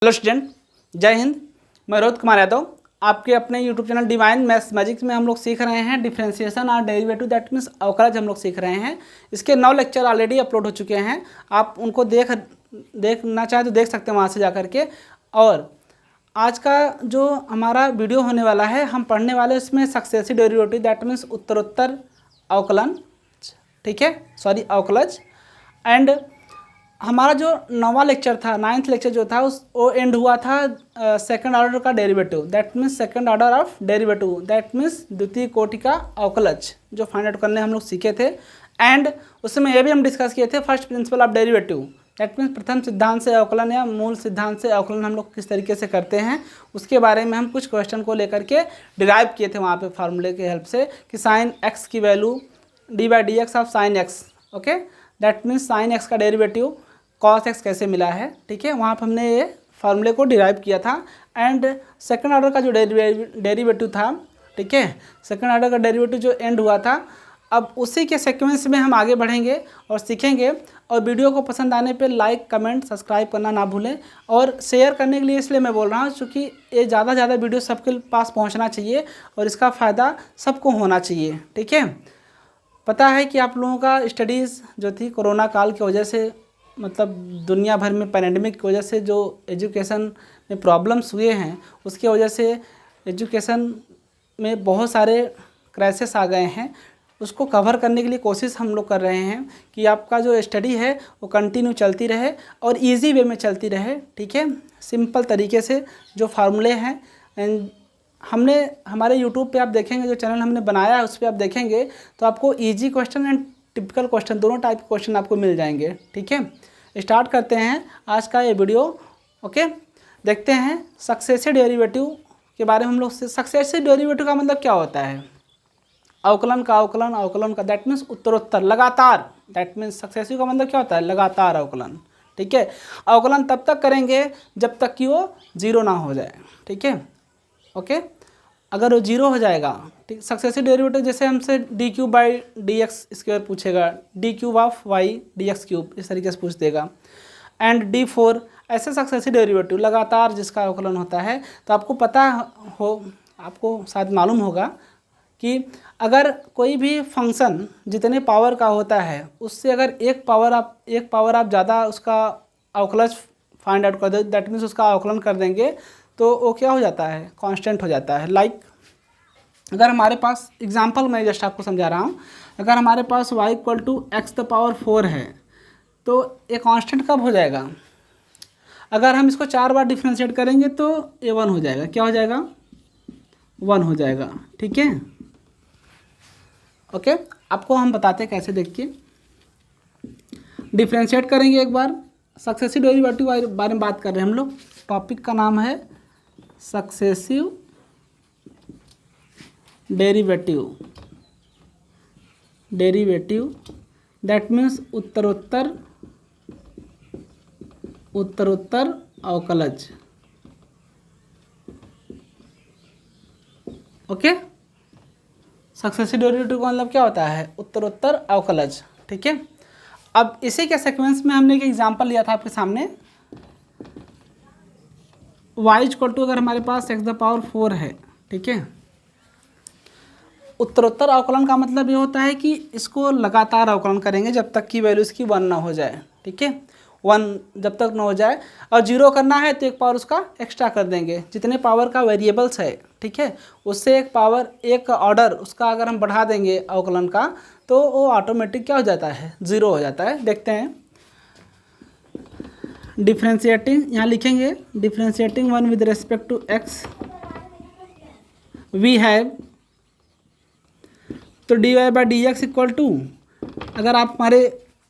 Hello student, जय हिंद। मैं रोहित कुमार यादव आपके अपने YouTube channel divine maths magics में हम लोग सीख रहे हैं डिफरेंशिएशन और डेरिवेटिव, दैट मीन्स अवकलज हम लोग सीख रहे हैं। इसके 9 लेक्चर ऑलरेडी अपलोड हो चुके हैं। आप उनको देखना चाहें तो देख सकते हैं वहाँ से जा कर के। और आज का जो हमारा वीडियो होने वाला है, हम पढ़ने वाले इसमें सक्सेसिव डेरिवेटिव, दैट मीन्स उत्तरोत्तर अवकलन, ठीक है, सॉरी अवकलज। एंड हमारा जो 9वां लेक्चर था, 9th लेक्चर जो था वो एंड हुआ था सेकंड ऑर्डर का derivative, that means second order of derivative, that means द्वितीय कोटि का अवकलज जो फाइंड आउट करने हम लोग सीखे थे। एंड उसमें ये भी हम डिस्कस किए थे first principle of derivative, that means प्रथम सिद्धांत से अवकलन या मूल सिद्धांत से अवकलन हम लोग किस तरीके से करते हैं, उसके बारे में हम कुछ क्वेश्चन को लेकर के डिराइव किए थे वहाँ पे फार्मूले के हेल्प से कि साइन एक्स की वैल्यू डी/dx of sine X, okay, that means sine X का डेरिवेटिव कॉस एक्स कैसे मिला है, ठीक है, वहाँ पर हमने ये फार्मूले को डिराइव किया था। एंड सेकंड ऑर्डर का जो डेरिवेटिव था, ठीक है, सेकंड ऑर्डर का डेरिवेटिव जो एंड हुआ था, अब उसी के सीक्वेंस में हम आगे बढ़ेंगे और सीखेंगे। और वीडियो को पसंद आने पे लाइक कमेंट सब्सक्राइब करना ना भूलें और शेयर करने के लिए इसलिए मैं बोल रहा हूँ क्योंकि ये ज़्यादा से ज़्यादा वीडियो सबके पास पहुँचना चाहिए और इसका फ़ायदा सबको होना चाहिए, ठीक है। पता है कि आप लोगों का स्टडीज़ जो थी कोरोना काल की वजह से, मतलब दुनिया भर में पैंडेमिक की वजह से जो एजुकेशन में प्रॉब्लम्स हुए हैं, उसके वजह से एजुकेशन में बहुत सारे क्राइसिस आ गए हैं। उसको कवर करने के लिए कोशिश हम लोग कर रहे हैं कि आपका जो स्टडी है वो कंटिन्यू चलती रहे और इजी वे में चलती रहे, ठीक है, सिंपल तरीके से। जो फार्मूले हैं एंड हमने हमारे यूट्यूब पे आप देखेंगे, जो चैनल हमने बनाया है उस पर आप देखेंगे तो आपको easy question and typical question दोनों टाइप के क्वेश्चन आपको मिल जाएंगे, ठीक है। स्टार्ट करते हैं आज का ये वीडियो, ओके। देखते हैं सक्सेसिव डेरिवेटिव के बारे में हम लोग। सक्सेसिव डेरिवेटिव का मतलब क्या होता है? अवकलन का दैट मीन्स उत्तरोत्तर, लगातार, दैट मीन्स सक्सेसिव का मतलब क्या होता है? लगातार अवकलन, ठीक है। अवकलन तब तक करेंगे जब तक कि वो जीरो ना हो जाए, ठीक है, ओके। अगर वो जीरो हो जाएगा, ठीक, सक्सेसिव डेरिवेटिव जैसे हमसे d3/dx² पूछेगा, d³ ऑफ y dx³, इस तरीके से पूछ देगा। एंड d4 ऐसे सक्सेसिव डेरिवेटिव लगातार जिसका अवकलन होता है। तो आपको पता हो, आपको शायद मालूम होगा कि अगर कोई भी फंक्शन जितने पावर का होता है उससे अगर एक पावर आप ज़्यादा उसका अवकलज फाइंड आउट कर दे, दैट मीन्स उसका अवकलन कर देंगे तो वो क्या हो जाता है? कांस्टेंट हो जाता है। लाइक अगर हमारे पास एग्जांपल मैं जस्ट आपको समझा रहा हूँ, अगर हमारे पास y = x⁴ है तो ये कांस्टेंट कब हो जाएगा? अगर हम इसको 4 बार डिफ्रेंशिएट करेंगे तो ये 1 हो जाएगा। क्या हो जाएगा? 1 हो जाएगा, ठीक है, ओके। आपको हम बताते हैं कैसे, देखिए। डिफ्रेंशिएट करेंगे एक बार, सक्सेसिव डेरिवेटिव बारे में बात कर रहे हैं हम लोग। टॉपिक का नाम है सक्सेसिव डेरिवेटिव, दैट मीन्स उत्तरोत्तर अवकलज, ओके। सक्सेसिव डेरिवेटिव का मतलब क्या होता है? उत्तरोत्तर अवकलज, ठीक है। अब इसी के सीक्वेंस में हमने एक एग्जांपल लिया था आपके सामने। y = अगर हमारे पास x⁴ है, ठीक है, उत्तरोत्तर अवकलन का मतलब ये होता है कि इसको लगातार अवकलन करेंगे जब तक कि वैल्यू इसकी 1 ना हो जाए, ठीक है, 1 जब तक ना हो जाए। और 0 करना है तो एक पावर उसका एक्स्ट्रा कर देंगे, जितने पावर का वेरिएबल्स है, ठीक है, उससे एक ऑर्डर उसका अगर हम बढ़ा देंगे अवकलन का तो वो ऑटोमेटिक क्या हो जाता है? 0 हो जाता है। देखते हैं डिफ्रेंशिएटिंग, यहाँ लिखेंगे differentiating 1 with respect to x we have, तो dy/dx = अगर आप हमारे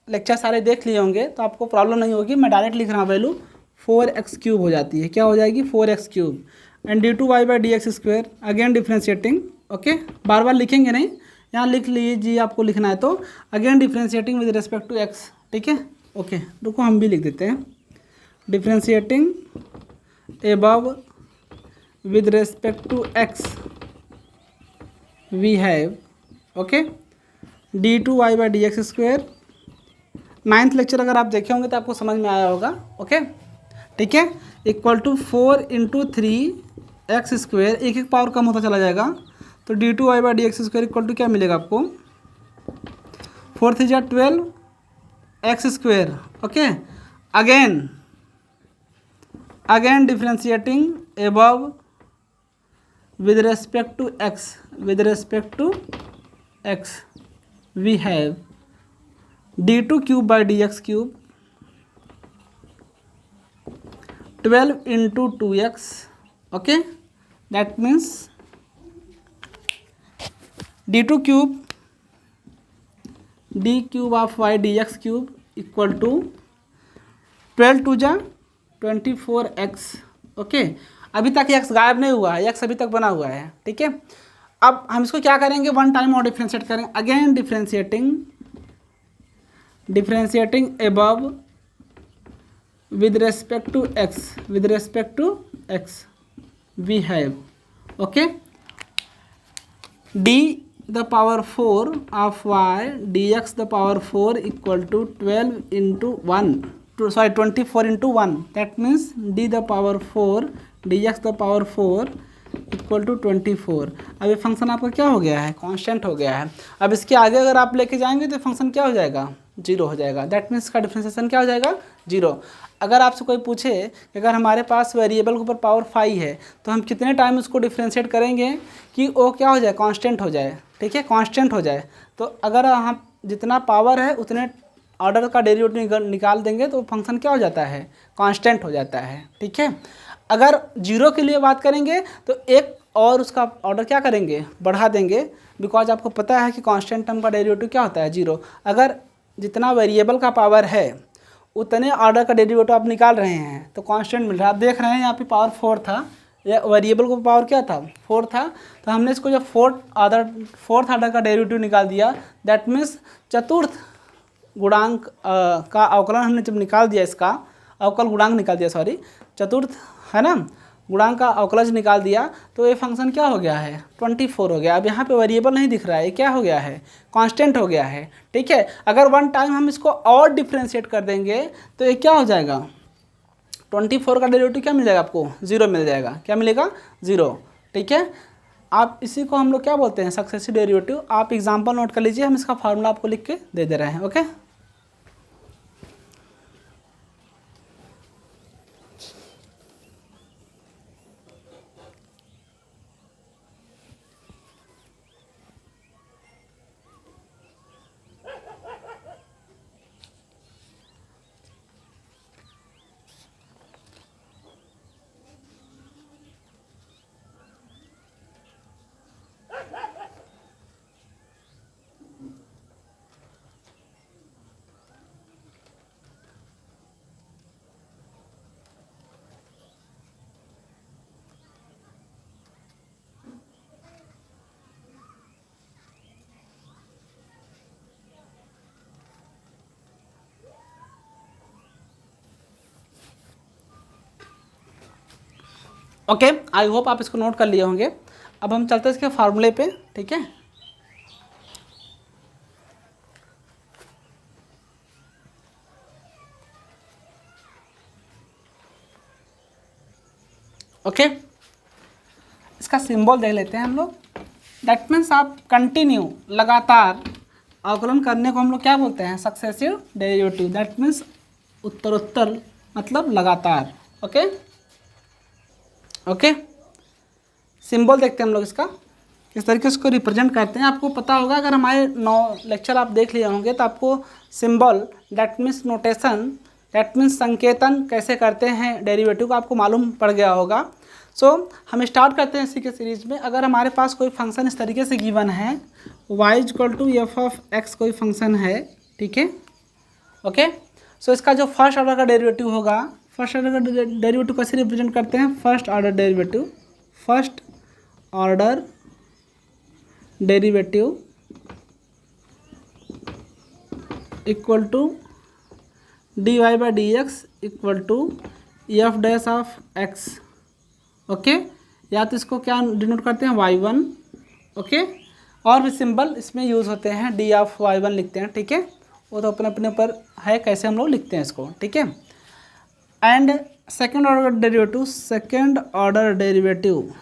लेक्चर सारे देख लिए होंगे तो आपको प्रॉब्लम नहीं होगी। मैं डायरेक्ट लिख रहा हूँ, वैल्यू 4x³ हो जाती है। क्या हो जाएगी? 4x³ and d2y/dx², again differentiating, okay, बार बार लिखेंगे नहीं, यहाँ लिख लीजिए आपको लिखना है तो। Again differentiating with respect to x, ठीक है, ओके, रुको हम भी लिख देते हैं। Differentiating above with respect to x we have, okay, d2y/dx²। 9th lecture अगर आप देखे होंगे तो आपको समझ में आया होगा, ओके, ठीक है, इक्वल टू 4 इंटू 3x², एक एक पावर कम होता चला जाएगा, तो d2y/dx² इक्वल टू क्या मिलेगा आपको, 4 3 जा 12x²। Okay, again differentiating above with respect to x we have d2³/dx³, 12 into 2x, okay, that means d2³ d³ of y dx³ equal to 12 2 जा 24x। ओके, अभी तक x गायब नहीं हुआ है, x अभी तक बना हुआ है, ठीक है। अब हम इसको क्या करेंगे, वन टाइम और डिफ्रेंशिएट करेंगे, again differentiating above with respect to x we have, okay, d the power 4 of y dx the power 4 equal to 12 into 24 into 1, that means d the power 4 dx the power 4 equal to 24। अब ये function आपका क्या हो गया है, constant हो गया है। अब इसके आगे अगर आप लेके जाएंगे तो फंक्शन क्या हो जाएगा, 0 हो जाएगा, दैट मीन्स का डिफ्रेंशिएशन क्या हो जाएगा, 0। अगर आपसे कोई पूछे कि अगर हमारे पास वेरिएबल के ऊपर पावर 5 है तो हम कितने टाइम उसको डिफ्रेंशिएट करेंगे कि वो क्या हो जाए, कांस्टेंट हो जाए, ठीक है, कांस्टेंट हो जाए। तो अगर हम जितना पावर है उतने ऑर्डर का डेरिवेटिव निकाल देंगे तो फंक्शन क्या हो जाता है, कांस्टेंट हो जाता है, ठीक है। अगर 0 के लिए बात करेंगे तो एक और उसका ऑर्डर क्या करेंगे, बढ़ा देंगे, बिकॉज आपको पता है कि कांस्टेंट टर्म का डेरिवेटिव क्या होता है, 0। अगर जितना वेरिएबल का पावर है उतने ऑर्डर का डेरिवेटिव आप निकाल रहे हैं तो कांस्टेंट मिल रहा है। आप देख रहे हैं यहाँ पे पावर 4 था, या वेरिएबल को पावर क्या था, 4 था, तो हमने इसको जब फोर्थ ऑर्डर का डेरिवेटिव निकाल दिया, दैट मीन्स चतुर्थ गुणांक का अवकलन हमने जब निकाल दिया, इसका अवकल गुणांक निकाल दिया, सॉरी, चतुर्थ है ना, गुणांक का अवकलज निकाल दिया, तो ये फंक्शन क्या हो गया है, 24 हो गया। अब यहाँ पे वेरिएबल नहीं दिख रहा है, ये क्या हो गया है, कांस्टेंट हो गया है, ठीक है। अगर वन टाइम हम इसको और डिफ्रेंशिएट कर देंगे तो ये क्या हो जाएगा, 24 का डेरिवेटिव क्या मिल जाएगा आपको, 0 मिल जाएगा, क्या मिलेगा, 0, ठीक है। आप इसी को हम लोग क्या बोलते हैं, सक्सेसिव डेरिवेटिव। आप एग्जाम्पल नोट कर लीजिए, हम इसका फार्मूला आपको लिख के दे दे रहे हैं, ओके। ओके, आई होप आप इसको नोट कर लिए होंगे। अब हम चलते हैं इसके फार्मूले पे, ठीक है। ओके, इसका सिंबल देख लेते हैं हम लोग। दैट मीन्स आप कंटिन्यू, लगातार अवकलन करने को हम लोग क्या बोलते हैं, सक्सेसिव डेरिवेटिव। दैट मीन्स उत्तरोत्तर मतलब लगातार, ओके ओके। सिंबल देखते हैं हम लोग इसका, किस तरीके से इसको रिप्रेजेंट करते हैं। आपको पता होगा, अगर हमारे 9 लेक्चर आप देख लिए होंगे तो आपको symbol, that means notation, that means संकेतन कैसे करते हैं डेरिवेटिव का आपको मालूम पड़ गया होगा। सो हम स्टार्ट करते हैं इसी के सीरीज में। अगर हमारे पास कोई फंक्शन इस तरीके से गिवन है, y=f(x) कोई फंक्शन है, ठीक है, ओके। सो इसका जो फर्स्ट ऑर्डर का डेरिवेटिव होगा, फर्स्ट ऑर्डर का डेरिवेटिव कैसे रिप्रेजेंट करते हैं, first order derivative equal to dy/dx equal to f'(x), okay. या तो इसको क्या डिनोट करते हैं, y1, ओके। और भी सिंबल इसमें यूज़ होते हैं, d(y1) लिखते हैं, ठीक है। वो तो अपने अपने ऊपर है कैसे हम लोग लिखते हैं इसको, ठीक है। And second order derivative,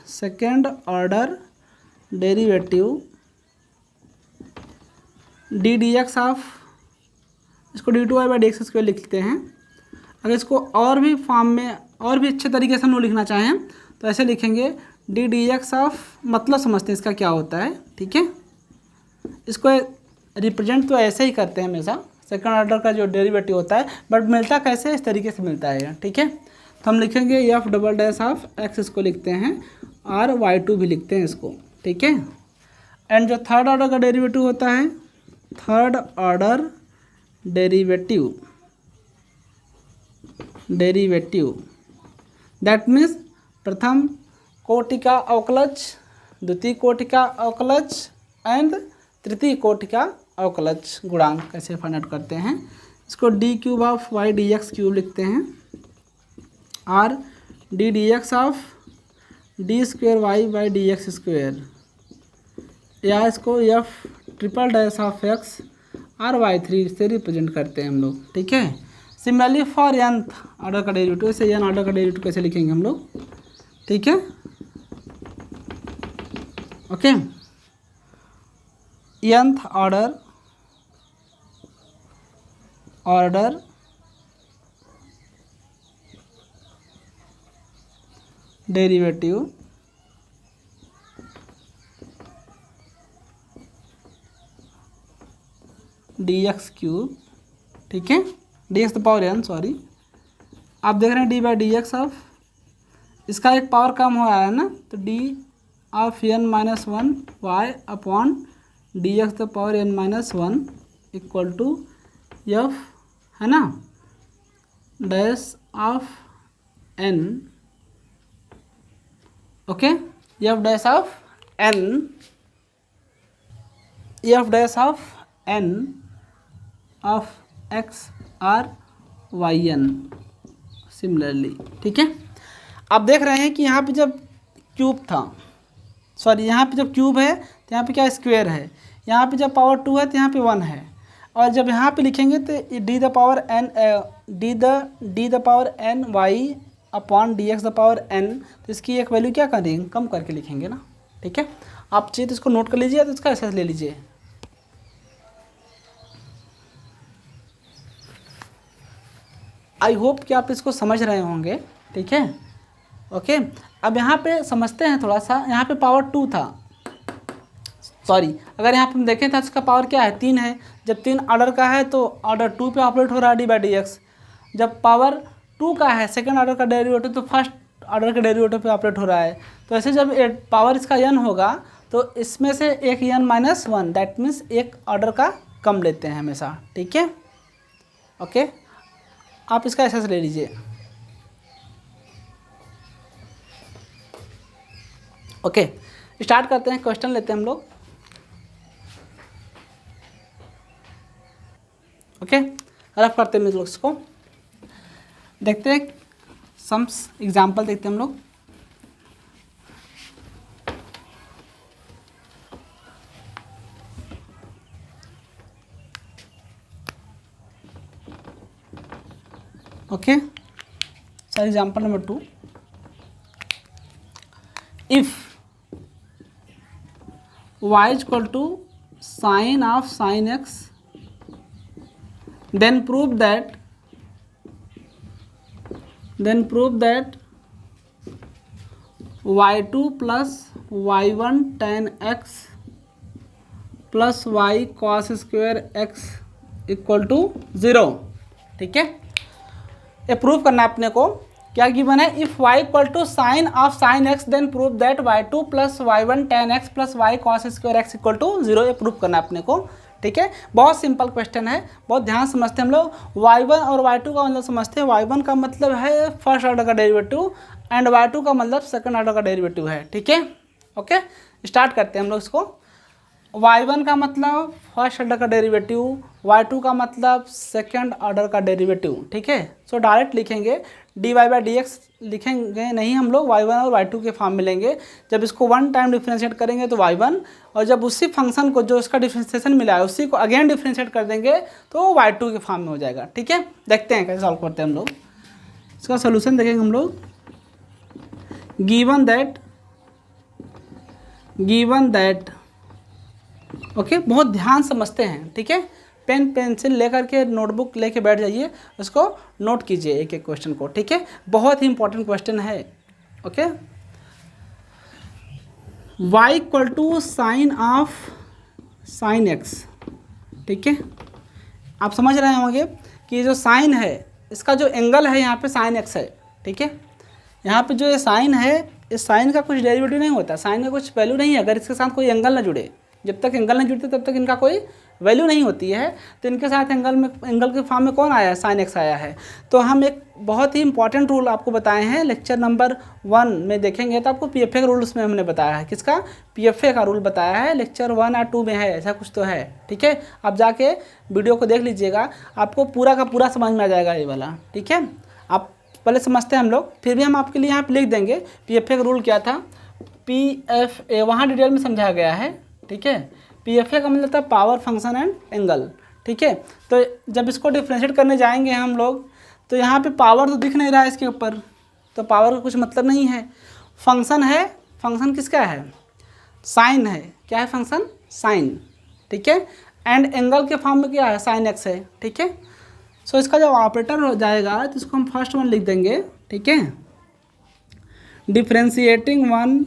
second order derivative D D x of, इसको D two Y by D X square लिखते हैं। अगर इसको और भी फॉर्म में और भी अच्छे तरीके से हम लोग लिखना चाहें तो ऐसे लिखेंगे, डी डी एक्स ऑफ, मतलब समझते हैं इसका क्या होता है, ठीक है। इसको रिप्रेजेंट तो ऐसे ही करते हैं हमेशा, सेकंड ऑर्डर का जो डेरिवेटिव होता है, बट मिलता कैसे, इस तरीके से मिलता है, ठीक है। तो हम लिखेंगे F double dash of x, इसको लिखते हैं, और वाई टू भी लिखते हैं इसको, ठीक है। एंड जो थर्ड ऑर्डर का डेरिवेटिव होता है, third order derivative that means प्रथम कोटि का अवकलज, द्वितीय कोटि का अवकलज एंड तृतीय कोटि का अवकलज गुणांक कैसे फाइंड आउट करते हैं। इसको D cube of Y D x cube लिखते हैं, और D D x of D square Y by D X square, या इसको F triple dash of X और वाई थ्री से रिप्रेजेंट करते हैं हम लोग, ठीक है। सिमिलरली फॉर nth ऑर्डर का डेरिवेटिव, से n ऑर्डर का डेरिवेटिव कैसे लिखेंगे हम लोग, ठीक है, okay. nth order derivative D x cube, ठीक है, D x the power N, sorry, आप देख रहे हैं D by D x of, इसका एक पावर कम हो रहा है ना, तो D of N minus one Y upon D x the power N minus one equal to F, है ना, dash of N, okay, F dash of N, F dash of N of X or Y N similarly, ठीक है। आप देख रहे हैं कि यहाँ पे जब क्यूब था, सॉरी यहाँ पे जब क्यूब है तो यहाँ पे क्या स्क्वायर है, यहाँ पे जब पावर टू है तो यहाँ पे वन है, और जब यहाँ पे लिखेंगे तो D the power N, D the power N Y upon D x the power N, तो इसकी एक वैल्यू क्या करेंगे, कम करके लिखेंगे ना, ठीक है। आप चाहिए तो इसको नोट कर लीजिए, तो इसका एहसास ले लीजिए। आई होप कि आप इसको समझ रहे होंगे, ठीक है, ओके। अब यहाँ पे समझते हैं थोड़ा सा, यहाँ पे पावर टू था, सॉरी, अगर यहाँ पे हम देखें तो इसका पावर क्या है, तीन है। जब तीन ऑर्डर का है तो ऑर्डर टू पे ऑपरेट हो रहा है डी बाई डी एक्स। जब पावर टू का है सेकंड ऑर्डर का डेरिवेटिव, तो फर्स्ट ऑर्डर के डेरिवेटिव पे ऑपरेट हो रहा है। तो ऐसे जब पावर इसका n होगा तो इसमें से एक n minus one, that means एक ऑर्डर का कम लेते हैं हमेशा, ठीक है, ओके। आप इसका एहसास ले लीजिए, ओके। स्टार्ट करते हैं, क्वेश्चन लेते हैं हम लोग, ओके। रफ करते हैं हम लोग इसको, देखते हैं सम्स एग्जाम्पल देखते हैं हम लोग। Okay, sir example number 2, if y is equal to sin of sin x, then prove that y2 plus y1 tan x plus y cos square x equal to 0, ठीक है। ये प्रूव करना है अपने को, क्या गिवन है, if y equal to sine of sine x then prove that y2 plus y1 tan x plus y cos square x equal to 0, ये प्रूव करना है अपने को, ठीक है। बहुत सिंपल क्वेश्चन है, बहुत ध्यान समझते हैं हम लोग। y1 और y2 का मतलब समझते हैं, y1 का मतलब है फर्स्ट ऑर्डर का डेरिवेटिव एंड y2 का मतलब सेकंड ऑर्डर का डेरिवेटिव है, ठीक है, ओके। स्टार्ट करते हैं हम लोग इसको। y1 का मतलब फर्स्ट ऑर्डर का डेरिवेटिव, y2 का मतलब सेकंड ऑर्डर का डेरिवेटिव, ठीक है। सो डायरेक्ट लिखेंगे dy बाई डी एक्स, लिखेंगे नहीं हम लोग, y1 और y2 के फॉर्म में लेंगे। जब इसको वन टाइम डिफ्रेंशिएट करेंगे तो y1, और जब उसी फंक्शन को जो इसका डिफ्रेंशिएशन मिला है उसी को अगेन डिफ्रेंशिएट कर देंगे तो y2 के फॉर्म में हो जाएगा, ठीक है। देखते हैं कैसे सॉल्व करते हैं हम लोग। इसका सोल्यूशन देखेंगे हम लोग। गिवन दैट ओके, बहुत ध्यान समझते हैं, ठीक है। पेन पेंसिल लेकर के नोटबुक लेके बैठ जाइए, उसको नोट कीजिए एक एक क्वेश्चन को, ठीक है। बहुत ही इंपॉर्टेंट क्वेश्चन है। Okay, y equal to sine of sine X, ठीक है। आप समझ रहे होंगे कि जो साइन है इसका जो एंगल है यहाँ पे साइन एक्स है, ठीक है। यहाँ पे जो ये साइन है, इस साइन का कुछ डेरिवेटिव नहीं होता, साइन का कुछ वैल्यू नहीं है अगर इसके साथ कोई एंगल ना जुड़े। जब तक एंगल नहीं जुड़ते तब तक इनका कोई वैल्यू नहीं होती है। तो इनके साथ एंगल के फॉर्म में कौन आया है, साइन एक्स आया है। तो हम एक बहुत ही इंपॉर्टेंट रूल आपको बताए हैं, लेक्चर नंबर 1 में देखेंगे तो आपको पीएफए का रूल उसमें हमने बताया है। किसका, पीएफए का रूल बताया है, लेक्चर 1 या 2 में है, ऐसा कुछ तो है, ठीक है। आप जाके वीडियो को देख लीजिएगा, आपको पूरा का पूरा समझ में आ जाएगा ये वाला, ठीक है। आप पहले समझते हैं हम लोग, फिर भी हम आपके लिए यहाँ पे लिख देंगे पीएफए का रूल क्या था। पीएफए वहाँ डिटेल में समझाया गया है, ठीक है। पीएफए का मतलब था पावर, फंक्शन एंड एंगल, ठीक है। तो जब इसको डिफ्रेंशिएट करने जाएंगे हम लोग, तो यहाँ पे पावर तो दिख नहीं रहा है इसके ऊपर, तो पावर का कुछ मतलब नहीं है। फंक्शन है, फंक्शन किसका है, साइन है। क्या है फंक्शन, साइन, ठीक है। एंड एंगल के फॉर्म में क्या है, साइन एक्स है, ठीक है। सो इसका जब ऑपरेटर हो जाएगा तो इसको हम फर्स्ट वन लिख देंगे, ठीक है। Differentiating one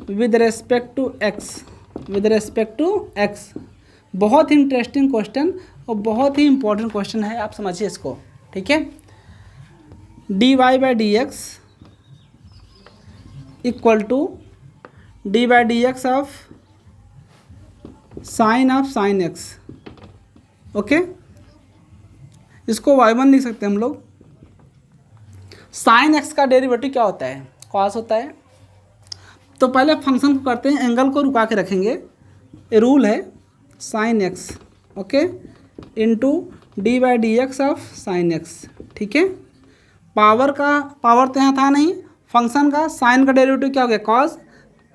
with respect to X, बहुत ही इंटरेस्टिंग क्वेश्चन और बहुत ही इंपॉर्टेंट क्वेश्चन है, आप समझिए इसको, ठीक है। dy by D x equal to D by D x of sine X, okay. इसको y1 लिख सकते हैं हम लोग। साइन एक्स का डेरिवेटिव क्या होता है, कॉस होता है। तो पहले फंक्शन को करते हैं, एंगल को रुका के रखेंगे, ये रूल है sign X, okay, into D by D x of sine X, ठीक है। पावर तो यहाँ था नहीं, फंक्शन का साइन का डेरिवेटिव क्या हो गया, कॉस,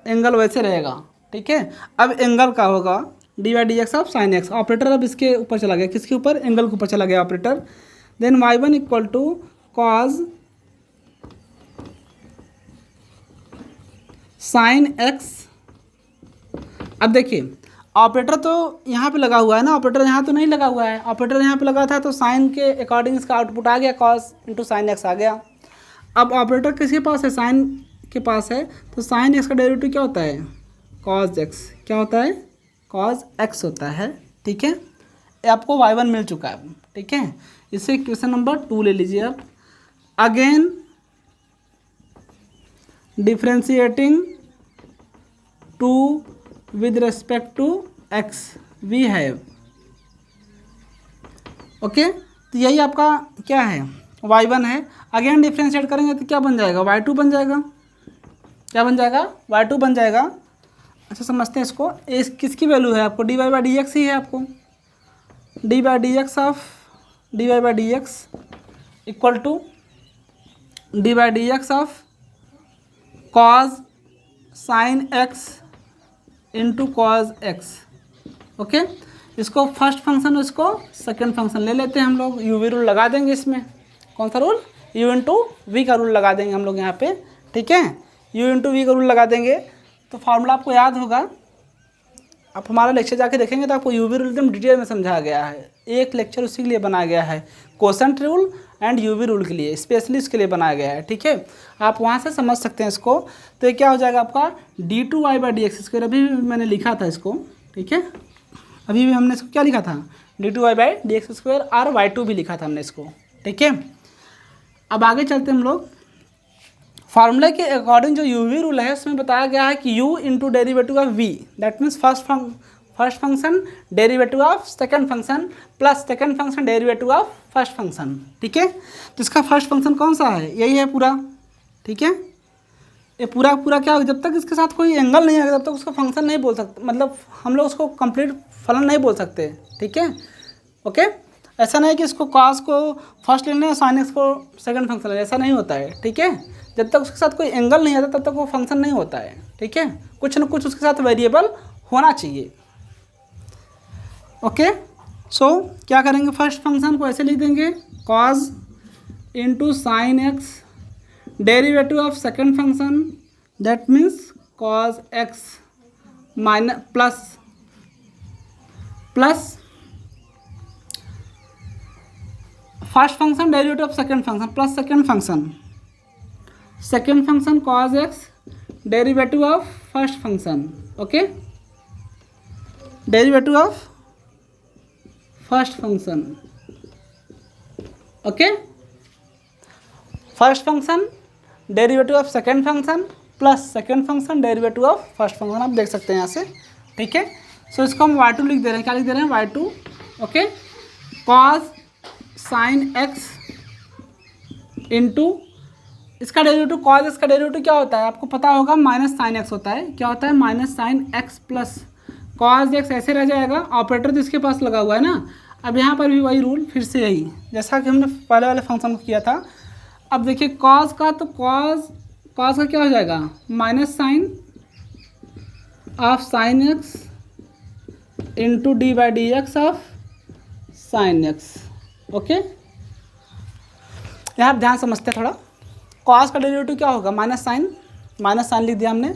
एंगल वैसे रहेगा, ठीक है। अब एंगल का होगा D by D x of sine x, operator अब इसके ऊपर चला गया, किसके ऊपर, एंगल के ऊपर चला गया operator. Then y1 equal to cos sine X. अब देखिए ऑपरेटर तो यहाँ पे लगा हुआ है ना, ऑपरेटर यहाँ तो नहीं लगा हुआ है, ऑपरेटर यहाँ पे लगा था तो साइन के अकॉर्डिंग इसका आउटपुट आ गया, कॉस इंटू साइन एक्स आ गया। अब ऑपरेटर किसके पास है, साइन के पास है, तो साइन एक्स का डेरिवेटिव क्या होता है, कॉस एक्स, क्या होता है, कॉस एक्स होता है, ठीक है। ये आपको y1 मिल चुका है, ठीक है। इसे क्वेश्चन नंबर 2 ले लीजिए आप। Again differentiating 2 with respect to x we have, okay. तो यही आपका क्या है, y1 है। अगेन डिफ्रेंशिएट करेंगे तो क्या बन जाएगा, y2 बन जाएगा, क्या बन जाएगा, y2 बन जाएगा। अच्छा समझते हैं इसको, इस किसकी वैल्यू है आपको, D Y by D X ही है आपको, D by D x of D Y by D x equal to D by D x of cos sine x into cos X, okay. इसको फर्स्ट फंक्शन, इसको second function ले लेते हैं हम लोग, यू वी रूल लगा देंगे इसमें। कौन सा रूल, यू इंटू वी का रूल लगा देंगे हम लोग यहाँ पे, ठीक है। यू इंटू वी का रूल लगा देंगे तो फार्मूला आपको याद होगा। आप हमारा लेक्चर जाके देखेंगे तो आपको यू वी रूल एकदम डिटेल में समझाया गया है, एक लेक्चर उसी के लिए बनाया गया है, quotient rule and UV rule के लिए, स्पेशली इसके लिए बनाया गया है, ठीक है। आप वहाँ से समझ सकते हैं इसको। तो ये क्या हो जाएगा आपका d2y by D X square, अभी भी मैंने लिखा था इसको, ठीक है। अभी भी हमने इसको क्या लिखा था, d2y by D X square, और y2 भी लिखा था हमने इसको, ठीक है। अब आगे चलते हम लोग। फार्मूले के अकॉर्डिंग जो यूवी रूल है उसमें बताया गया है कि u into derivative of v, that means first function derivative of second function plus second function derivative of first function, ठीक है। तो इसका फर्स्ट फंक्शन कौन सा है, यही है पूरा, ठीक है। ये पूरा क्या होगा, जब तक इसके साथ कोई एंगल नहीं आएगा तब तक उसको फंक्शन नहीं बोल सकते, मतलब हम लोग उसको कंप्लीट फलन नहीं बोल सकते, ठीक है, ओके। ऐसा नहीं कि इसको कॉस को फर्स्ट लेना है, साइन एक्स को सेकंड फंक्शन लेना, ऐसा नहीं होता है, ठीक है। जब तक उसके साथ कोई एंगल नहीं आता तब तक वो फंक्शन नहीं होता है, ठीक है। कुछ ना कुछ उसके साथ वेरिएबल होना चाहिए, ओके। सो क्या करेंगे, फर्स्ट फंक्शन को ऐसे लिख देंगे, cos into sine x, derivative of second function that means cause x minus plus first function derivative of second function plus second function cos x derivative of first function, okay, derivative of first function, okay, first function derivative of second function plus second function derivative of first function, आप देख सकते हैं यहाँ से, ठीक है। सो इसको हम y2 लिख दे रहे हैं, क्या लिख दे रहे हैं y2, okay, cos sine x into इसका डेरिवेटिव कॉज एक्स का डेरिवेटिव क्या होता है आपको पता होगा, माइनस साइन एक्स होता है, क्या होता है minus sine x plus cos x, ऐसे रह जाएगा, ऑपरेटर तो इसके पास लगा हुआ है ना। अब यहाँ पर भी वही रूल फिर से यही जैसा कि हमने पहले वाले फंक्शन को किया था। अब देखिए कॉज का, तो कॉज का क्या हो जाएगा minus sine of sine x into D by D x of sine X, okay. यहाँ ध्यान समझते हैं थोड़ा, कॉस का डेरिवेटिव क्या होगा माइनस साइन लिख दिया हमने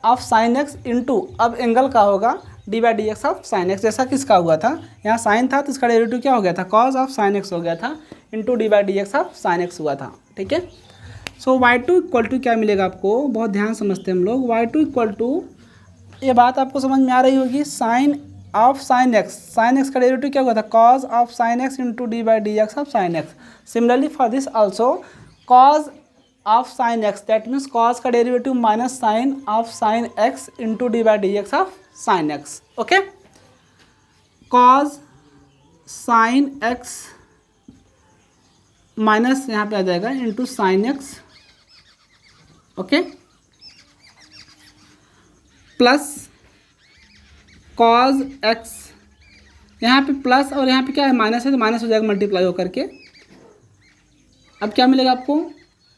ऑफ साइन एक्स इंटू, अब एंगल का होगा D by D x of sine x, जैसा किसका हुआ था यहाँ साइन था तो इसका डेरिवेटिव क्या हो गया था कॉस ऑफ साइन एक्स हो गया था into D by D x of sine x हुआ था, ठीक है। सो y2 इक्वल टू क्या मिलेगा आपको, बहुत ध्यान समझते हैं हम लोग, y2 इक्वल टू, ये बात आपको समझ में आ रही होगी, साइन ऑफ साइन एक्स का डेरिवेटिव क्या हुआ था cos of sine x into D by D x of sine X. Similarly for this also cos of sine X that means cos का derivative minus sine of sine x into D by D x of sine X, okay. Cos sine X minus यहाँ पे आ जाएगा into sine X, okay, plus cos X, यहाँ पे plus और यहाँ पे क्या है माइनस है तो माइनस हो जाएगा मल्टीप्लाई होकर के। अब क्या मिलेगा आपको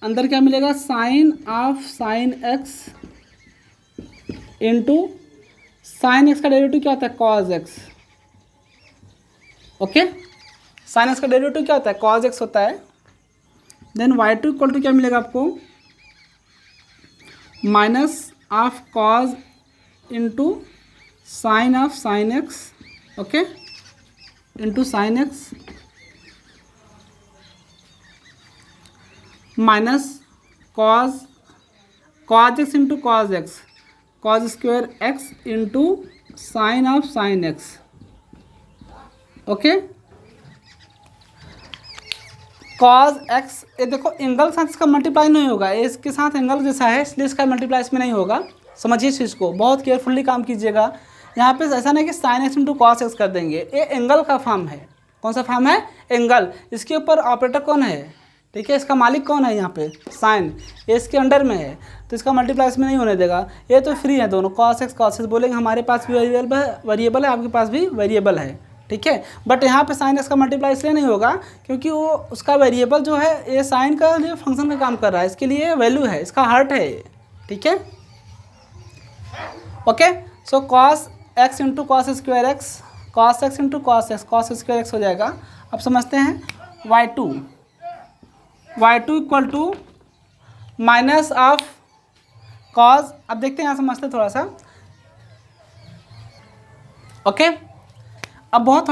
अंदर, क्या मिलेगा sine of sine x into sine X का डेरिवेटिव क्या होता है cos X, okay, sine X का डेरिवेटिव क्या होता है कॉज एक्स होता है। देन y2 इक्वल टू क्या मिलेगा आपको minus of cause into sine of sine X, okay, into sine X minus cos x into cos x, cause square x into sign of sine X, okay. Cos x, ये देखो angle साथ इसका multiply नहीं होगा, इसके साथ angle जैसा है इसलिए इसका मल्टीप्लाई इसमें नहीं होगा, समझिए इस चीज़ को, बहुत केयरफुली काम कीजिएगा। यहाँ पे ऐसा नहीं कि sine x into cos x कर देंगे, ये एंगल का फॉर्म है, कौन सा फॉर्म है एंगल, इसके ऊपर ऑपरेटर कौन है, ठीक है, इसका मालिक कौन है यहाँ पे साइन, ये इसके अंडर में है तो इसका मल्टीप्लाई इसमें नहीं होने देगा, ये तो फ्री है दोनों, कॉस एक्स बोलेंगे हमारे पास भी वेरिएबल है आपके पास भी वेरिएबल है, ठीक है। बट यहाँ पे साइन एक्स का मल्टीप्लाई इसलिए नहीं होगा क्योंकि वो उसका वेरिएबल जो है ये साइन का जो फंक्शन का काम कर रहा है, इसके लिए वैल्यू है, इसका हार्ट है, ठीक है, okay. So cos x into cos square x, cos x into cos square x हो जाएगा। अब समझते हैं y2 equal to minus of cos, अब देखते हैं यहाँ समझते हैं थोड़ा सा, ओके। अब बहुत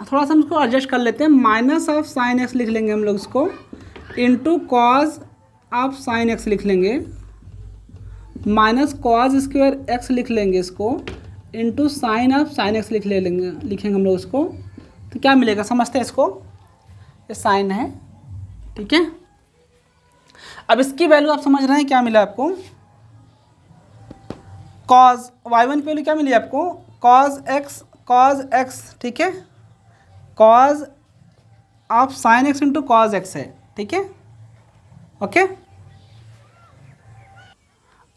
थोड़ा सा हम इसको एडजस्ट कर लेते हैं, माइनस ऑफ साइन एक्स लिख लेंगे हम लोग इसको, into cos of sine x लिख लेंगे, माइनस कॉज स्क्वायर एक्स लिख लेंगे इसको, into sine of sine x लिखेंगे हम लोग इसको, तो क्या मिलेगा समझते हैं इसको, ये साइन है, ठीक है। अब इसकी वैल्यू आप समझ रहे हैं क्या मिला आपको, कॉज y1 की वैल्यू क्या मिली आपको कॉज एक्स, ठीक है, cos of sine x into cos x है, ठीक है, ओके।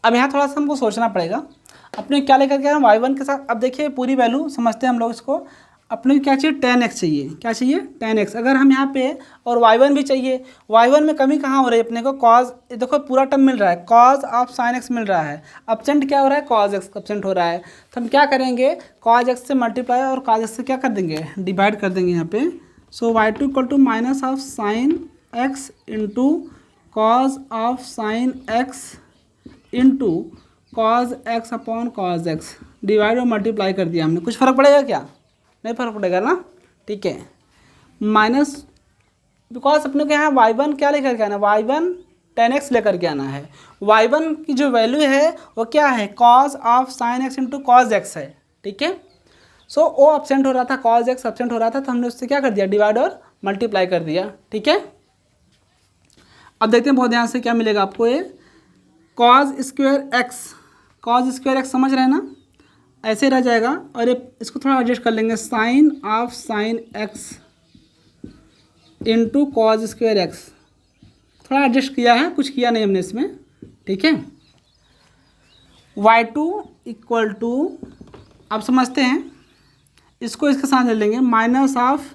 अब यहाँ थोड़ा सा हमको सोचना पड़ेगा, अपने क्या लेकर के हम y1 के साथ, अब देखिए पूरी वैल्यू समझते हैं हम लोग इसको, अपने क्या चाहिए tan x चाहिए, क्या चाहिए tan x, अगर हम यहाँ पे और y1 भी चाहिए, y1 में कमी कहाँ हो रही है अपने को कॉज, देखो पूरा टर्म मिल रहा है कॉज ऑफ साइन x मिल रहा है, एब्सेंट क्या हो रहा है कॉज x एब्सेंट हो रहा है, तो हम क्या करेंगे कॉज x से मल्टीप्लाई और कॉज x से क्या कर देंगे डिवाइड कर देंगे यहाँ पे। So y2 equal to minus of sine x into cos of sine x into cos x upon cos x, divide और मल्टीप्लाई कर दिया हमने। कुछ फ़र्क पड़ेगा क्या? नहीं फ़र्क पड़ेगा ना, ठीक है। माइनस, बिकॉज अपने को यहाँ y1 क्या लेकर के आना है, y1 10x लेकर के आना है। y1 की जो वैल्यू है वो क्या है, cos of sine x into cos x है, ठीक है। सो वो एब्सेंट हो रहा था, कॉज एक्स एब्सेंट हो रहा था, तो हमने उससे क्या कर दिया, डिवाइड और मल्टीप्लाई कर दिया, ठीक है। अब देखते हैं बहुत ध्यान से क्या मिलेगा आपको, ये कॉज स्क्वायर एक्स समझ रहे हैं ना, ऐसे रह जाएगा। और ये इसको थोड़ा एडजस्ट कर लेंगे, sine of sine x into cos square x, थोड़ा एडजस्ट किया है, कुछ किया नहीं हमने इसमें, ठीक है। y2 इक्वल टू, अब समझते हैं इसको, इसके साथ ले लेंगे minus of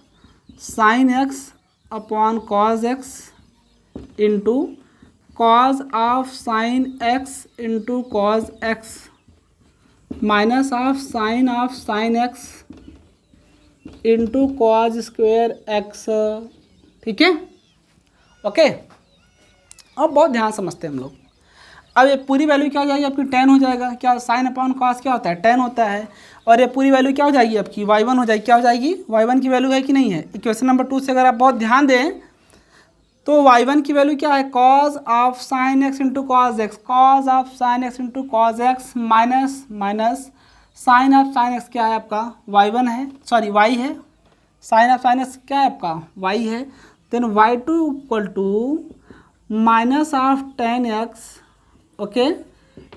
sine x upon cos x into cos of sine x into cos x minus of sine x into cos square x, ठीक है, ओके। अब बहुत ध्यान समझते हैं हम लोग। अब ये पूरी वैल्यू क्या हो जाएगी आपकी, 10 हो जाएगा। क्या साइन अपॉन कॉस क्या होता है, 10 होता है। और ये पूरी वैल्यू क्या हो जाएगी आपकी, y1 हो जाएगी। क्या हो जाएगी, y1 की वैल्यू है कि नहीं है। इक्वेशन नंबर 2 से अगर आप बहुत ध्यान दें तो y1 की वैल्यू क्या है, cos of sine x into cos x, cos of sine x into cos x minus sine of sine x क्या है आपका, y1 है, सॉरी y है, साइन ऑफ साइन एक्स क्या है आपका, y है। Then y2 equal to minus of 10x, okay,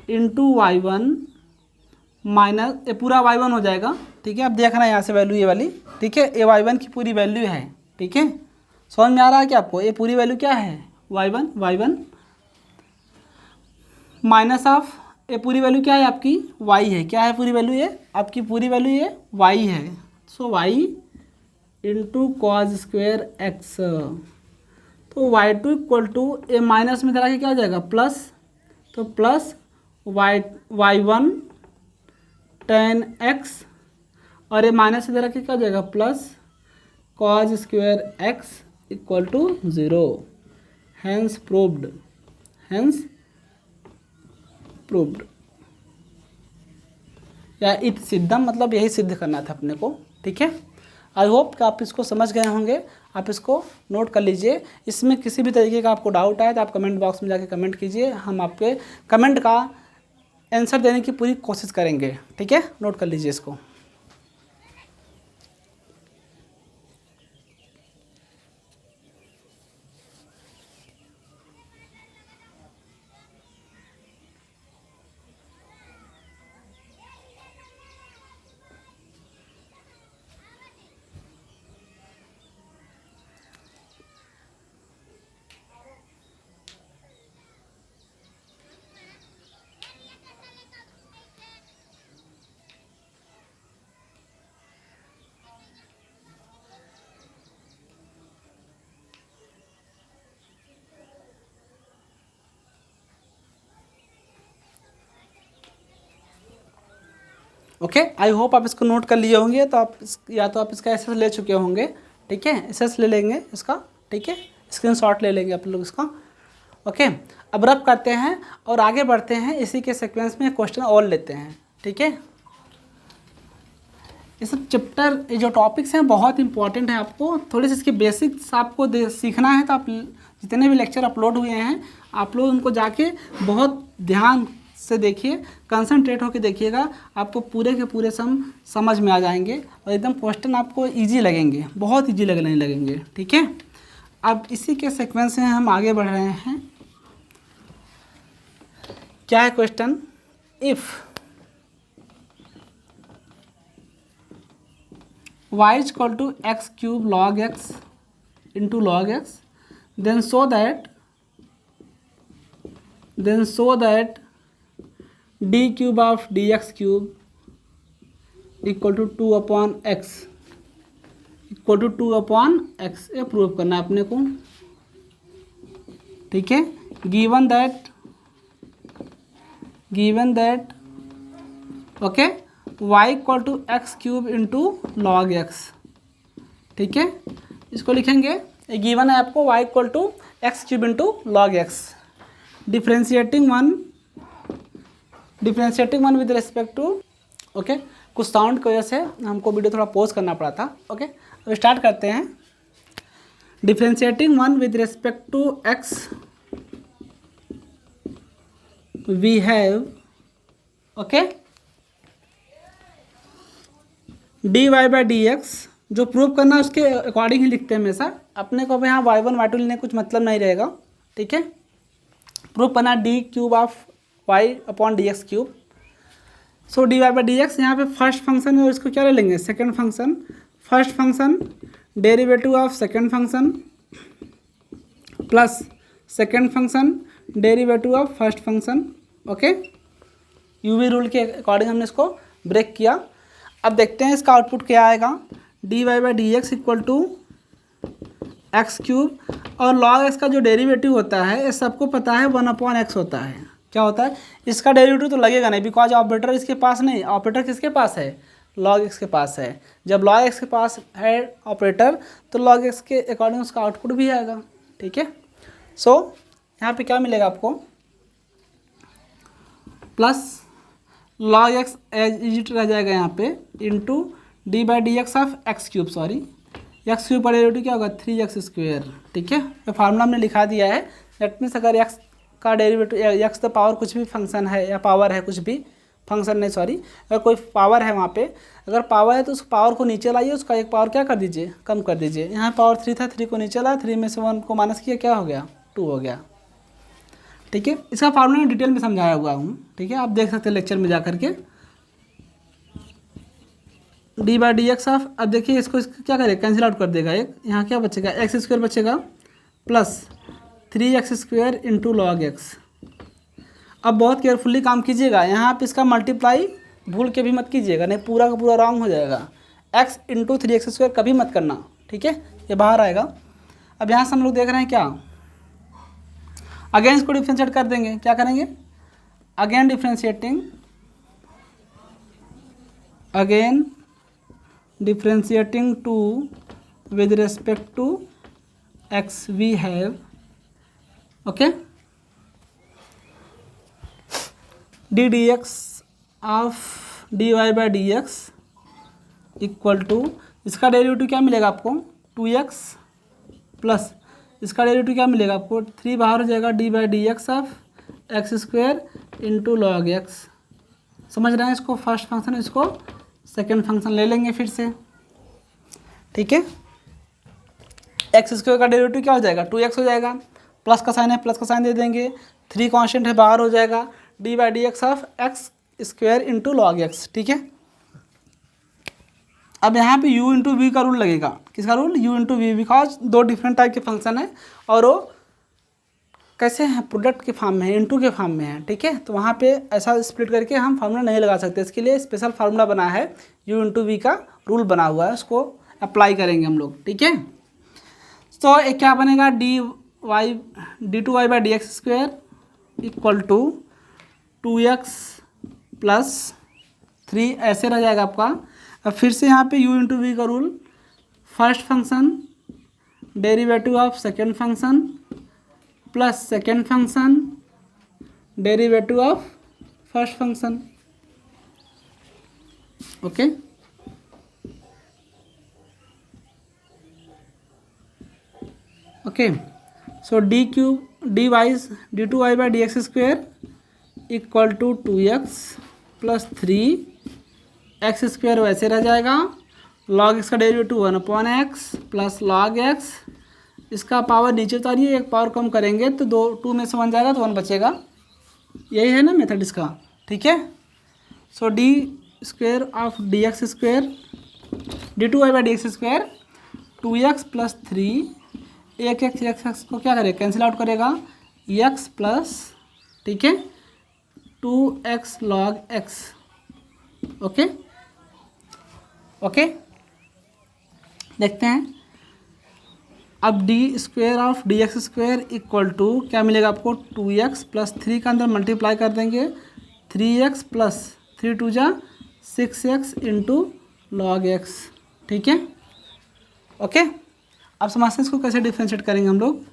into y1 minus, ये पूरा y1 हो जाएगा, ठीक है। अब देखना है यहाँ से वैल्यू ये वाली, ठीक है, ये y1 की पूरी वैल्यू है, ठीक है। समझ में आ रहा है कि आपको ये पूरी वैल्यू क्या है, y1 माइनस ऑफ, ये पूरी वैल्यू क्या है आपकी, y है। क्या है पूरी वैल्यू, ये आपकी पूरी वैल्यू ये y है। सो y into cos square x, तो y2 इक्वल टू, ये माइनस में तरह के क्या हो जाएगा, प्लस, तो प्लस y1 10x और ये माइनस की तरह के क्या हो जाएगा, plus cos square x equal to 0। Hence proved, या इट सिद्धम, मतलब यही सिद्ध करना था अपने को, ठीक है। आई होप कि आप इसको समझ गए होंगे, आप इसको नोट कर लीजिए। इसमें किसी भी तरीके का आपको डाउट आए तो आप कमेंट बॉक्स में जाके कमेंट कीजिए, हम आपके कमेंट का आंसर देने की पूरी कोशिश करेंगे, ठीक है। नोट कर लीजिए इसको। ओके, आई होप आप इसको नोट कर लिए होंगे। तो आप या तो आप इसका एसएस ले चुके होंगे, ठीक है, एसएस ले लेंगे इसका, ठीक है, स्क्रीनशॉट ले लेंगे आप लोग इसका, ओके। अब रब करते हैं और आगे बढ़ते हैं, इसी के सीक्वेंस में क्वेश्चन और लेते हैं, ठीक है। ये सब चैप्टर, ये जो टॉपिक्स हैं बहुत इंपॉर्टेंट है, आपको थोड़ी सी इसकी बेसिक्स आपको सीखना है। तो आप जितने भी लेक्चर अपलोड हुए हैं आप लोग उनको जाके बहुत ध्यान से देखिए, कंसंट्रेट होकर देखिएगा, आपको पूरे के पूरे समझ में आ जाएंगे और एकदम क्वेश्चन आपको इजी लगेंगे, बहुत इजी लगने लगेंगे, ठीक है। अब इसी के सीक्वेंस में हम आगे बढ़ रहे हैं। क्या है question, if y is equal to x cube log x into log x, then show that d cube of dx cube equal to 2 upon x equal to 2 upon x, ये प्रूव करना है अपने को, ठीक है। Given that okay y equal to x cube into log x, ठीक है। इसको लिखेंगे, ये गिवन है आपको y equal to x cube into log x. Differentiating one with respect to, okay, कुछ साउंड की वजह से हमको वीडियो थोड़ा पॉज करना पड़ा था। ओके, तो स्टार्ट करते हैं। Differentiating one with respect to x we have, okay, d Y by D x. जो प्रूव करना है उसके अकॉर्डिंग ही लिखते हैं हमेशा, अपने को भी यहाँ y1 y2 लेने कुछ मतलब नहीं रहेगा, ठीक है। प्रूव करना d cube of y upon D x cube. So d Y by D x, यहाँ पे फर्स्ट फंक्शन है और इसको क्या ले लेंगे, second function. First function derivative of second function plus second function derivative of first function, okay. UV rule के according हमने इसको ब्रेक किया। अब देखते हैं इसका आउटपुट क्या आएगा। D Y by D x equal to x cube, और लॉग एक्स का जो डेरिवेटिव होता है ये सबको पता है 1/x होता है। क्या होता है, इसका डेरिवेटिव तो लगेगा नहीं, बिकॉज ऑपरेटर इसके पास नहीं। ऑपरेटर किसके पास है, लॉग एक्स के पास है। जब लॉग एक्स के पास है ऑपरेटर, तो लॉग एक्स के अकॉर्डिंग उसका आउटपुट भी आएगा, ठीक है। सो यहाँ पे क्या मिलेगा आपको, plus log x as it रह जाएगा यहाँ पे, into D by D x of x cube, sorry x cube का डेरिवेटिव क्या होगा 3x², ठीक है। तो फार्मूला हमने लिखा दिया है। दैट मीन्स अगर एक्स का डेरिवेटिव, एक्स द पावर कुछ भी फंक्शन है या पावर है, कुछ भी फंक्शन नहीं सॉरी, अगर कोई पावर है वहाँ पे, अगर पावर है तो उस पावर को नीचे लाइए, उसका एक पावर क्या कर दीजिए, कम कर दीजिए। यहाँ पावर 3 था, 3 को नीचे लाया, 3 में से 1 को माइनस किया, क्या हो गया 2 हो गया, ठीक है। इसका फार्मूला में डिटेल में समझाया हुआ हूँ, ठीक है, आप देख सकते हैं लेक्चर में जा करके। D by D x of, अब देखिए इसको क्या करेगा, कैंसिल आउट कर देगा। एक यहाँ क्या बचेगा, x² बचेगा plus 3x² into log x. अब बहुत केयरफुली काम कीजिएगा, यहाँ पे इसका मल्टीप्लाई भूल के भी मत कीजिएगा, नहीं पूरा का पूरा रॉन्ग हो जाएगा। x इंटू 3x² कभी मत करना, ठीक है, ये बाहर आएगा। अब यहाँ से हम लोग देख रहे हैं क्या, अगेन इसको डिफ्रेंशिएट कर देंगे। क्या करेंगे, again differentiating, again differentiating 2 with respect to x we have, okay, d dx of dy by dx equal to, इसका डेरिवेटिव क्या मिलेगा आपको 2x प्लस इसका डेरिवेटिव क्या मिलेगा आपको 3 बाहर हो जाएगा, d by D x of x² into log x. समझ रहे हैं इसको, फर्स्ट फंक्शन, इसको सेकेंड फंक्शन ले लेंगे फिर से, ठीक है। x² का डेरिवेटिव क्या हो जाएगा 2x हो जाएगा, प्लस का साइन है प्लस का साइन दे देंगे, 3 कांस्टेंट है बाहर हो जाएगा, d by D x of x² into log x, ठीक है। अब यहाँ पे u इंटू वी का रूल लगेगा। किसका रूल, u into v, because 2 different type के फंक्शन है और वो कैसे हैं, प्रोडक्ट के फॉर्म में है, इनटू के फॉर्म में है, ठीक है। तो वहाँ पे ऐसा स्प्लिट करके हम फार्मूला नहीं लगा सकते, इसके लिए स्पेशल फार्मूला बना है, u इंटू वी का रूल बना हुआ है, उसको अप्लाई करेंगे हम लोग, ठीक है। तो एक क्या बनेगा, d2y by d x² equal to 2x plus 3 ऐसे रह जाएगा आपका। अब फिर से यहाँ पे u इंटू वी का rule, first function derivative of second function plus second function derivative of first function, okay. Okay, so d2y by d x² equal to 2x plus 3x² वैसे रह जाएगा, लॉग एक्स का derivative 1/x plus log x, इसका power नीचे उतारिए, एक power कम करेंगे तो 2 में से 1 जाएगा तो 1 बचेगा। यही है ना मेथड इसका, ठीक है। सो d² of D x², d2y by d x² 2x plus 3, एक एक्स को क्या करेगा, कैंसिल आउट करेगा, x प्लस, ठीक है, 2x log x, okay. Okay, देखते हैं। अब d² of D x² equal to क्या मिलेगा आपको 2x प्लस 3 का अंदर मल्टीप्लाई कर देंगे, 3x प्लस 3 2 जा 6x इंटू लॉग एक्स, ठीक है, ओके। अब समझते हैं इसको कैसे डिफ्रेंशिएट करेंगे हम लोग।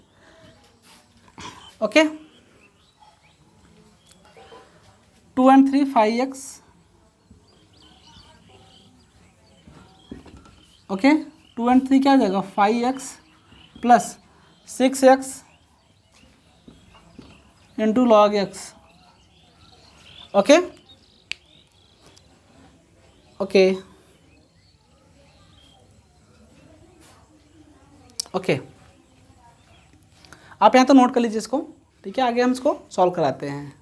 Okay, 2 and 3 5x, okay 2 and 3 क्या हो जाएगा 5x plus 6x into log x। Okay okay okay, आप यहाँ तो नोट कर लीजिए इसको, ठीक है। आगे हम इसको सॉल्व कराते हैं।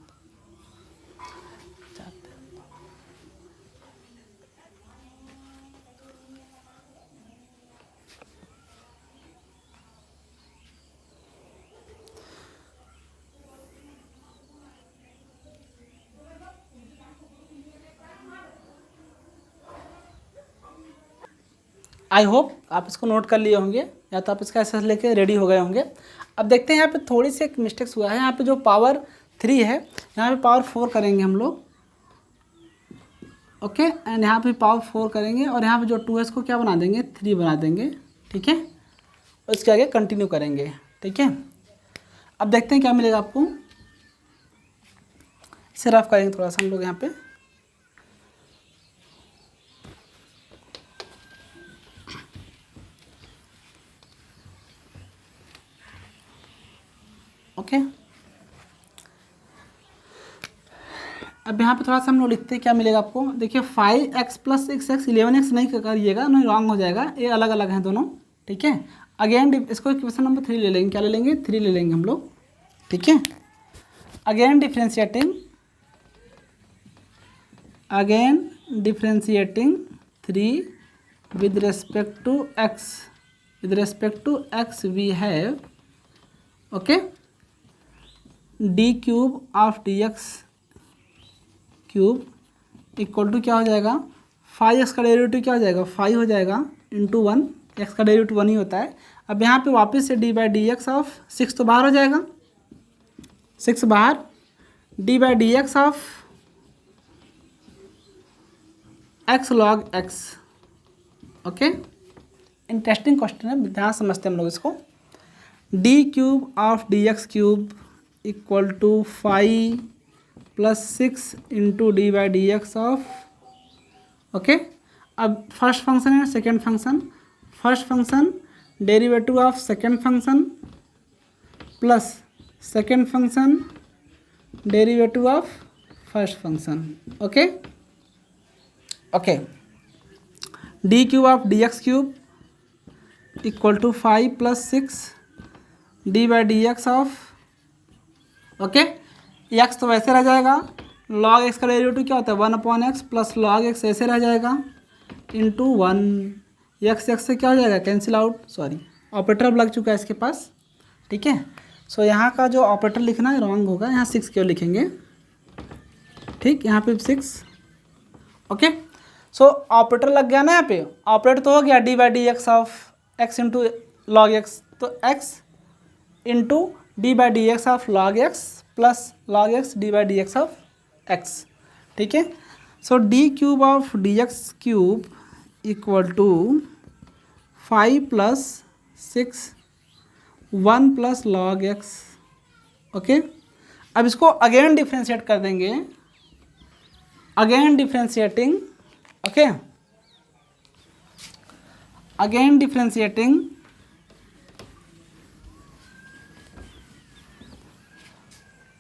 आई होप आप इसको नोट कर लिए होंगे या तो आप इसका एसेस लेके रेडी हो गए होंगे। अब देखते हैं यहाँ पे थोड़ी सी एक मिस्टेक्स हुआ है। यहाँ पे जो पावर 3 है यहाँ पे पावर 4 करेंगे हम लोग, ओके एंड यहाँ पे पावर 4 करेंगे और यहाँ पे जो 2 है इसको क्या बना देंगे 3 बना देंगे, ठीक है। और इसके आगे कंटिन्यू करेंगे, ठीक है। अब देखते हैं क्या मिलेगा आपको, इसे रफ करेंगे थोड़ा सा हम लोग यहाँ पे। ओके अब यहाँ पे थोड़ा सा हम लोग लिखते हैं क्या मिलेगा आपको। देखिए 5x प्लस 6x 11x नहीं करिएगा, नहीं रॉन्ग हो जाएगा, ये अलग अलग हैं दोनों, ठीक है। अगेन इसको क्वेश्चन नंबर 3 ले लेंगे, क्या ले लेंगे 3 ले लेंगे हम लोग, ठीक है। Again differentiating 3 with respect to x we have, okay, d cube of dx cube equal to क्या हो जाएगा 5x का डेरिवेटिव क्या हो जाएगा 5 हो जाएगा इंटू 1, x का डेरिवेटिव 1 ही होता है। अब यहाँ पे वापस से d by D x of 6 तो बाहर हो जाएगा, 6 बाहर, d by D x of x लॉग x, ओके। इंटरेस्टिंग क्वेश्चन है, ध्यान समझते हैं हम लोग इसको। d cube of D x cube equal to 5 plus 6 into D by D x of, okay. अब फर्स्ट फंक्शन है second function, first function derivative of second function plus second function derivative of first function, okay okay. D cube of D x cube equal to 5 plus 6 d by D x of, okay. X तो वैसे रह जाएगा, log x का derivative क्या होता है 1/x plus log x ऐसे रह जाएगा इंटू 1, एक्स से क्या हो जाएगा कैंसिल आउट, सॉरी ऑपरेटर अब लग चुका है इसके पास, ठीक है। सो यहाँ का जो ऑपरेटर लिखना है रॉन्ग होगा, यहाँ 6 क्यों लिखेंगे, ठीक, यहाँ पे 6, ओके। सो ऑपरेटर लग गया ना यहाँ पे, ऑपरेटर तो हो गया D by D x of X into log X, तो X into D by D x of log X plus log X D by D x of X, ठीक है। So D cube of D x cube equal to 5 plus 6 1 plus log X, okay. अब इसको again differentiate कर देंगे, again differentiating, okay, again differentiating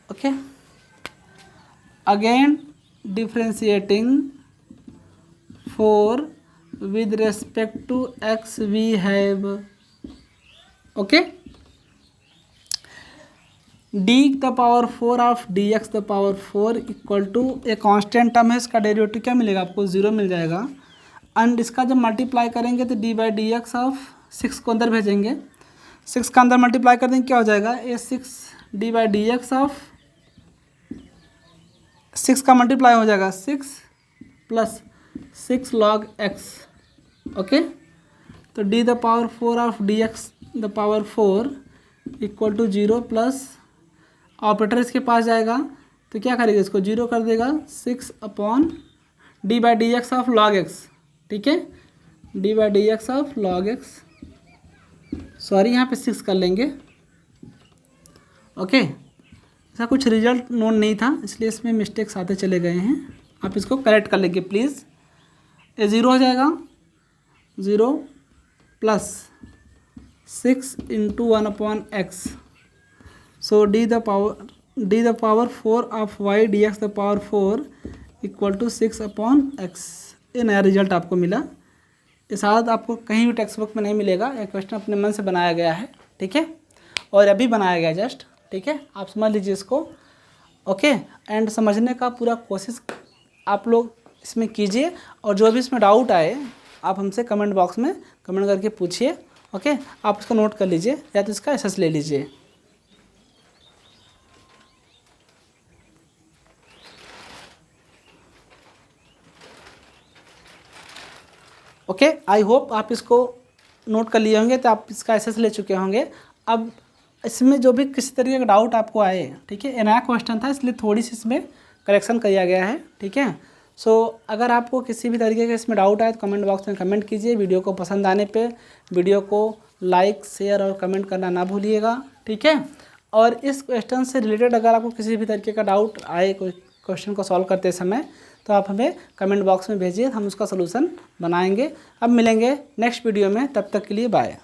okay, again differentiating 4 with respect to x we have, okay, d the power 4 of dx the power 4 equal to a constant term है, इसका derivative क्या मिलेगा आपको 0 मिल जाएगा, एंड इसका जब मल्टीप्लाई करेंगे तो d by D x of 6 को अंदर भेजेंगे, 6 का अंदर मल्टीप्लाई कर देंगे क्या हो जाएगा a 6 d by D x of 6 का मल्टीप्लाई हो जाएगा 6 प्लस 6 लॉग x, ओके। तो d the power 4 of D x the power 4 equal to 0 plus operator इसके पास जाएगा तो क्या करेगा इसको 0 कर देगा 6 upon D by D x of log x, ठीक है, D by D x of log x, sorry यहाँ पे 6 कर लेंगे। ओके, ऐसा कुछ रिजल्ट नोन नहीं था इसलिए इसमें मिस्टेक्स आते चले गए हैं। आप इसको करेक्ट कर लेंगे प्लीज़। ये 0 हो जाएगा, 0 plus 6 into 1/x। So d the power 4 of y dx the power 4 equal to 6/x। ये नया रिजल्ट आपको मिला। ये शायद आपको कहीं भी टेक्स्ट बुक में नहीं मिलेगा, ये क्वेश्चन अपने मन से बनाया गया है, ठीक है, और अभी बनाया गया जस्ट, ठीक है। आप समझ लीजिए इसको, ओके। एंड समझने का पूरा कोशिश आप लोग इसमें कीजिए, और जो भी इसमें डाउट आए आप हमसे कमेंट बॉक्स में कमेंट करके पूछिए, ओके। आप इसको नोट कर लीजिए या तो इसका एसएस ले लीजिए। ओके, आई होप आप इसको नोट कर लिए होंगे, तो आप इसका एसएस ले चुके होंगे। अब इसमें जो भी किसी तरीके का डाउट आपको आए, ठीक है, ये नया क्वेश्चन था इसलिए थोड़ी सी इसमें करेक्शन किया गया है, ठीक है। सो अगर आपको किसी भी तरीके का इसमें डाउट आए तो कमेंट बॉक्स में कमेंट कीजिए। वीडियो को पसंद आने पे वीडियो को लाइक, शेयर और कमेंट करना ना भूलिएगा, ठीक है। और इस क्वेश्चन से रिलेटेड अगर आपको किसी भी तरीके का डाउट आए कोई क्वेश्चन को सॉल्व करते समय, तो आप हमें कमेंट बॉक्स में भेजिए, हम उसका सलूशन बनाएंगे। अब मिलेंगे नेक्स्ट वीडियो में, तब तक के लिए बाय।